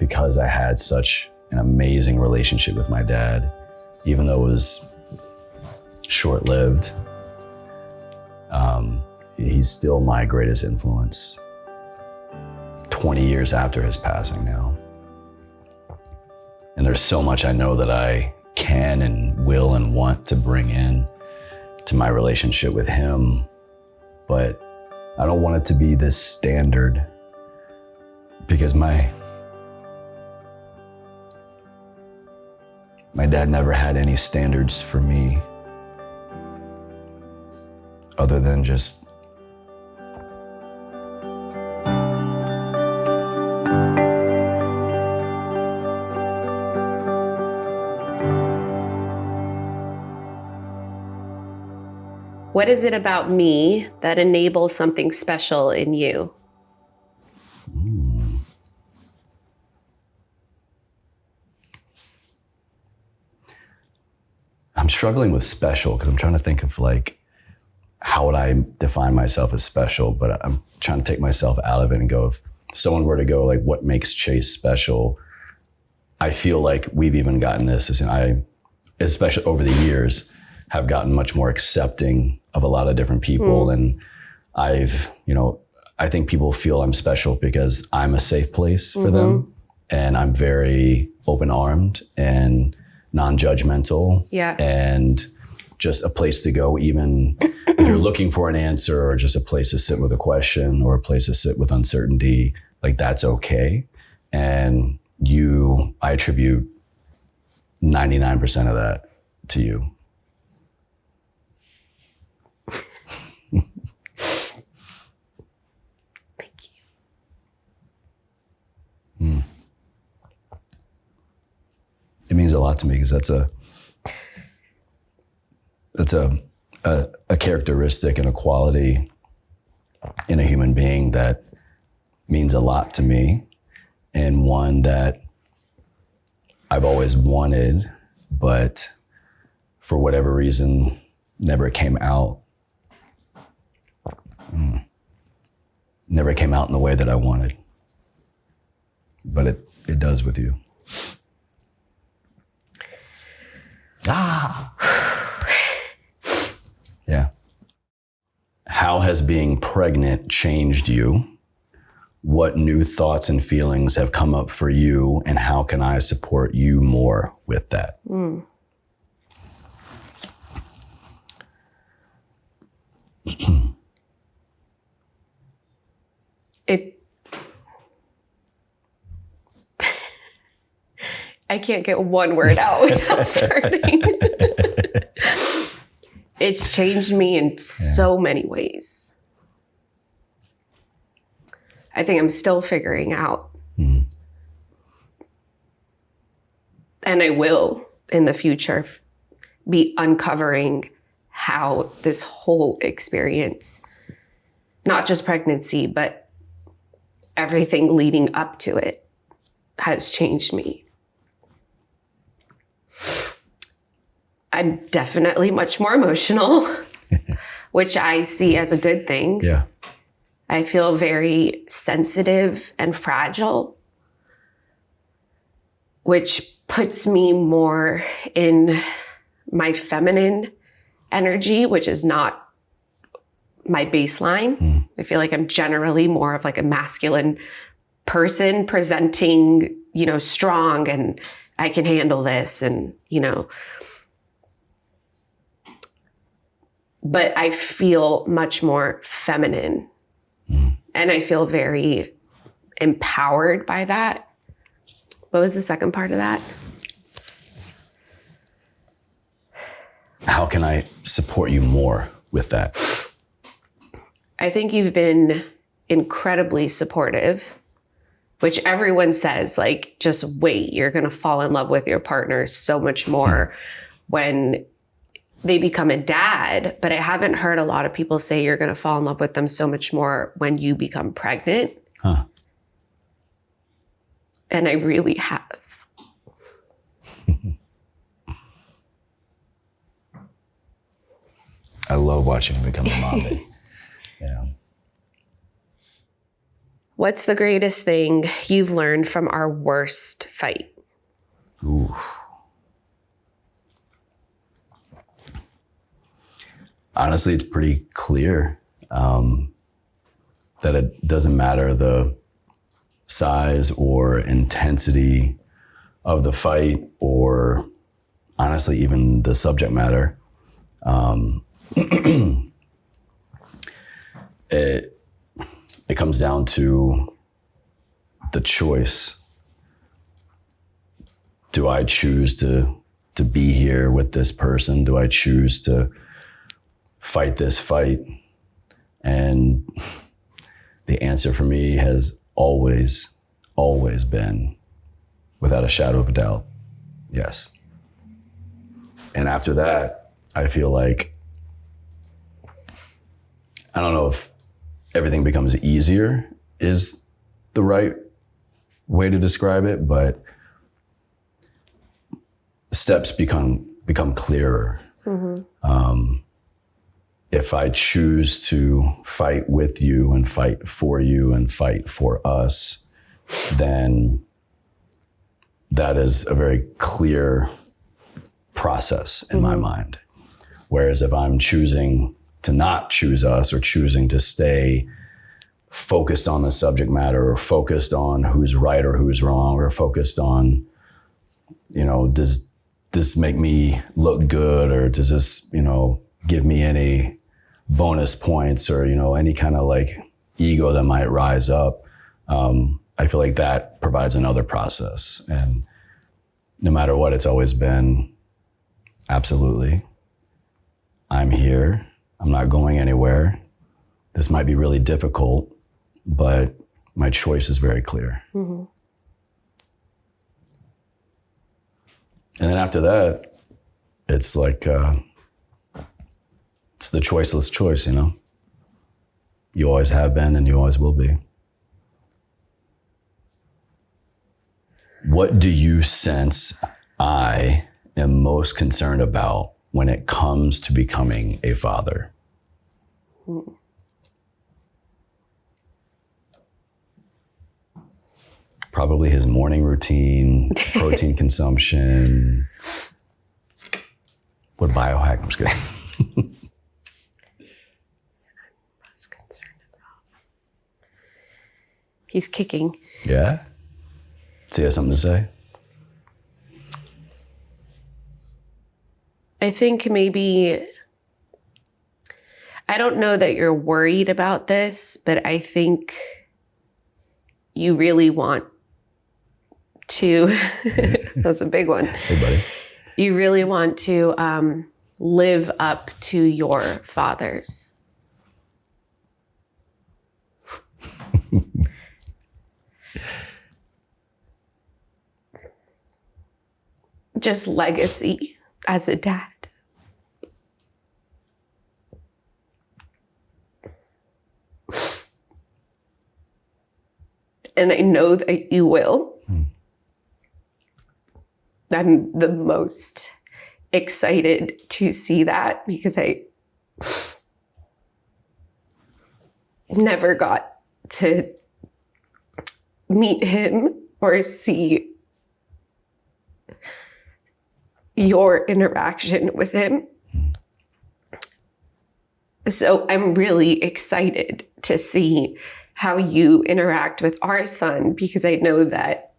because I had such an amazing relationship with my dad, even though it was short-lived, he's still my greatest influence 20 years after his passing now. And there's so much I know that I can and will and want to bring in to my relationship with him, but I don't want it to be this standard, because my dad never had any standards for me other than just what is it about me that enables something special in you? I'm struggling with special because I'm trying to think of like, how would I define myself as special? But I'm trying to take myself out of it and go, if someone were to go like, what makes Chase special? I feel like we've even gotten this, and I, especially over the years, have gotten much more accepting of a lot of different people. And I've, I think people feel I'm special because I'm a safe place for them. And I'm very open-armed and non-judgmental. Yeah. And just a place to go, even if you're looking for an answer, or just a place to sit with a question, or a place to sit with uncertainty, like that's okay. And I attribute 99% of that to you. Thank you. It means a lot to me, because that's a characteristic and a quality in a human being that means a lot to me, and one that I've always wanted, but for whatever reason never came out. Never came out in the way that I wanted. But it does with you. Yeah. How has being pregnant changed you? What new thoughts and feelings have come up for you, and how can I support you more with that? I can't get one word out without starting. It's changed me in so many ways. I think I'm still figuring out. And I will, in the future, be uncovering how this whole experience, not just pregnancy, but everything leading up to it, has changed me. I'm definitely much more emotional, which I see as a good thing. Yeah. I feel very sensitive and fragile, which puts me more in my feminine energy, which is not my baseline. I feel like I'm generally more of like a masculine person, presenting, strong, and I can handle this, and, but I feel much more feminine, and I feel very empowered by that. What was the second part of that? How can I support you more with that? I think you've been incredibly supportive, which everyone says, like, just wait, you're going to fall in love with your partner so much more when they become a dad. But I haven't heard a lot of people say you're going to fall in love with them so much more when you become pregnant. Huh. And I really have. I love watching him become a mommy. Yeah. What's the greatest thing you've learned from our worst fight? Ooh. Honestly, it's pretty clear that it doesn't matter the size or intensity of the fight, or honestly, even the subject matter. It comes down to the choice. Do I choose to be here with this person? Do I choose to fight this fight? And the answer for me has always been, without a shadow of a doubt, yes. And after that, I feel like, I don't know if everything becomes easier is the right way to describe it, but steps become clearer. Mm-hmm. If I choose to fight with you and fight for you and fight for us, then that is a very clear process in my mind. Whereas if I'm choosing to not choose us, or choosing to stay focused on the subject matter, or focused on who's right or who's wrong, or focused on, does this make me look good, or does this, give me any bonus points, or, any kind of like ego that might rise up. I feel like that provides another process. And no matter what, it's always been, absolutely, I'm here. I'm not going anywhere. This might be really difficult, but my choice is very clear. Mm-hmm. And then after that, it's like, it's the choiceless choice, You always have been and you always will be. What do you sense I am most concerned about when it comes to becoming a father? Probably his morning routine, protein consumption. What biohack? I'm just kidding. Most concerned about. He's kicking. Yeah? So he has something to say? I think maybe, I don't know that you're worried about this, but I think you really want to, that's a big one. Hey, buddy. You really want to live up to your fathers. Just legacy as a dad. And I know that you will. I'm the most excited to see that because I never got to meet him or see your interaction with him. So I'm really excited to see how you interact with our son, because I know that,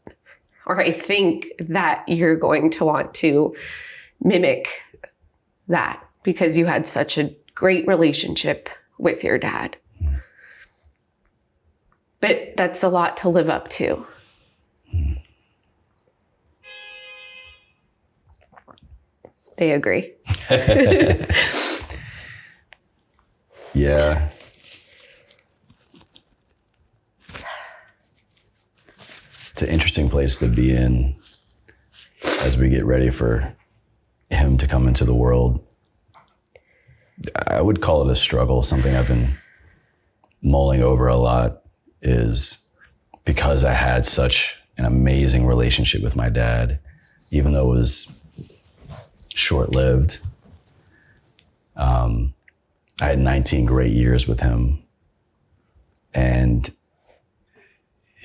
or I think that you're going to want to mimic that because you had such a great relationship with your dad. But that's a lot to live up to. They agree. Yeah. It's an interesting place to be in as we get ready for him to come into the world. I would call it a struggle. Something I've been mulling over a lot is because I had such an amazing relationship with my dad, even though it was short-lived. I had 19 great years with him. And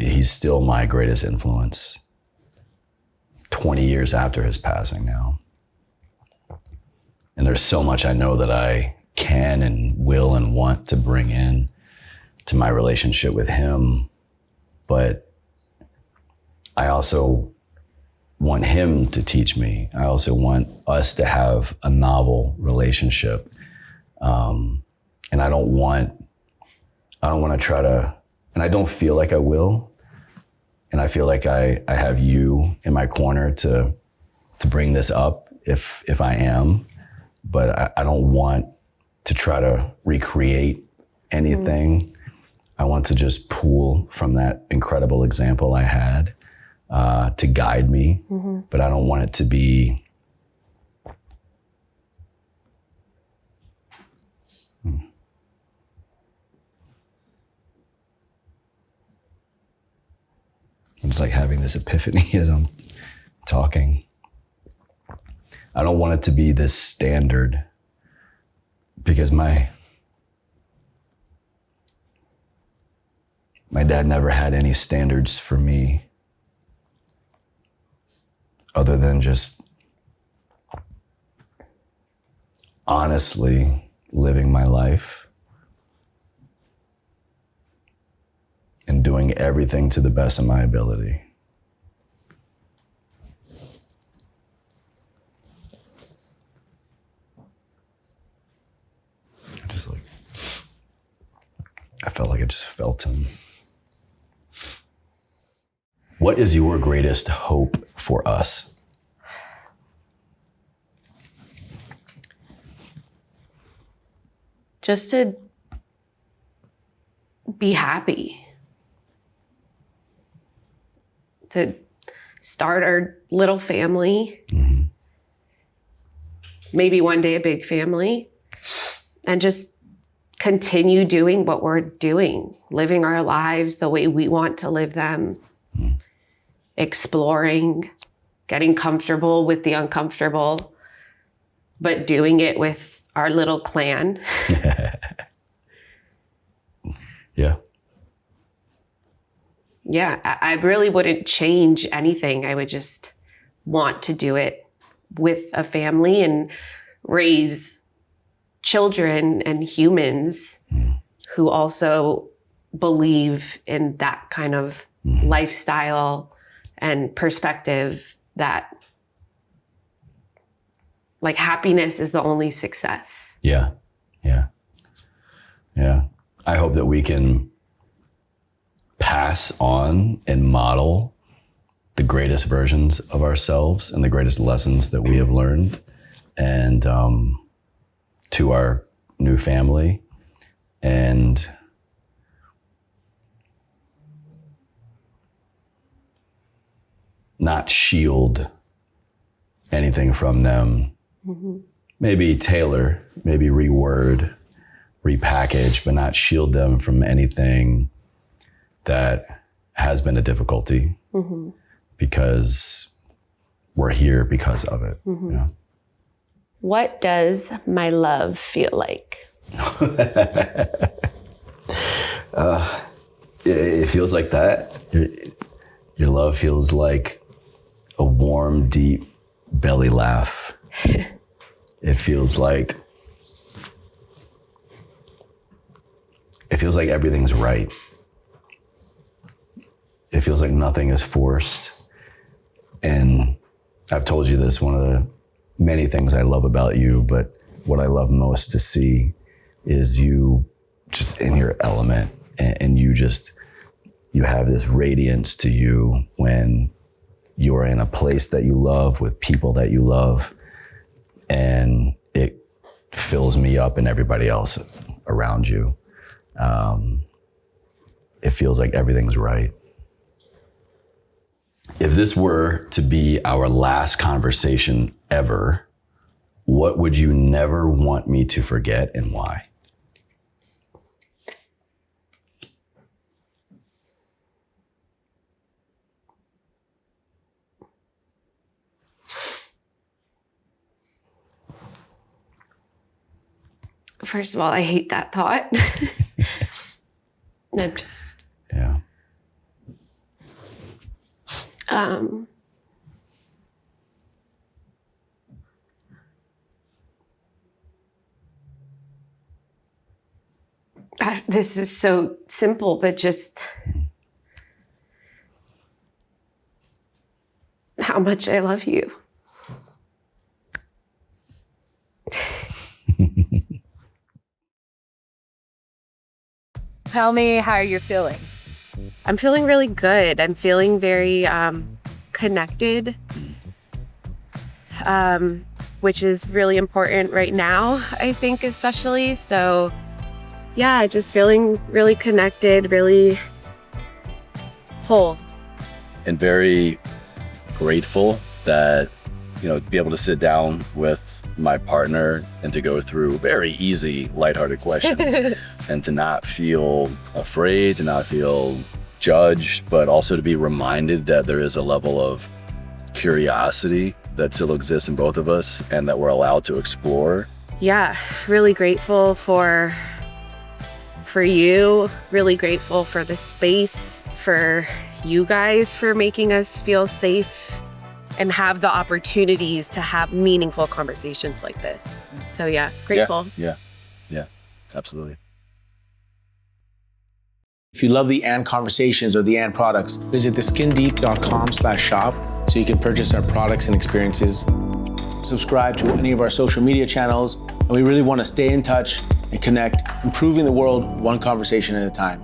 he's still my greatest influence 20 years after his passing now. And there's so much I know that I can and will and want to bring in to my relationship with him. But I also want him to teach me. I also want us to have a novel relationship. And I don't want to try to, and I don't feel like I will. And I feel like I have you in my corner to bring this up if I am, but I don't want to try to recreate anything. I want to just pull from that incredible example I had to guide me, but I don't want it to be I'm just like having this epiphany as I'm talking. I don't want it to be this standard, because my dad never had any standards for me other than just honestly living my life and doing everything to the best of my ability. I felt like I just felt him. What is your greatest hope for us? Just to be happy. To start our little family. Maybe one day a big family. And just continue doing what we're doing. Living our lives the way we want to live them. Exploring. Getting comfortable with the uncomfortable. But doing it with our little clan. Yeah. Yeah, I really wouldn't change anything. I would just want to do it with a family and raise children and humans who also believe in that kind of lifestyle and perspective, that like happiness is the only success. Yeah. I hope that we can pass on and model the greatest versions of ourselves and the greatest lessons that we have learned, and to our new family, and not shield anything from them. Maybe tailor, maybe reword, repackage, but not shield them from anything that has been a difficulty, because we're here because of it. Yeah. What does my love feel like? It feels like that. Your love feels like a warm, deep belly laugh. It feels like everything's right. It feels like nothing is forced. And I've told you this, one of the many things I love about you, but what I love most to see is you just in your element, and you have this radiance to you when you're in a place that you love with people that you love, and it fills me up and everybody else around you. It feels like everything's right. If this were to be our last conversation ever, what would you never want me to forget, and why? First of all, I hate that thought. I'm just... Yeah. This is so simple, but just how much I love you. Tell me how you're feeling. I'm feeling really good. I'm feeling very connected, which is really important right now, I think, especially. So yeah, just feeling really connected, really whole. And very grateful that, be able to sit down with my partner and to go through very easy, lighthearted questions and to not feel afraid, to not feel judged, but also to be reminded that there is a level of curiosity that still exists in both of us and that we're allowed to explore. Yeah, really grateful for you, really grateful for the space, for you guys for making us feel safe and have the opportunities to have meaningful conversations like this. So yeah, grateful. Yeah, absolutely. If you love the And Conversations or the And products, visit theskindeep.com/shop so you can purchase our products and experiences. Subscribe to any of our social media channels, and we really want to stay in touch and connect, improving the world one conversation at a time.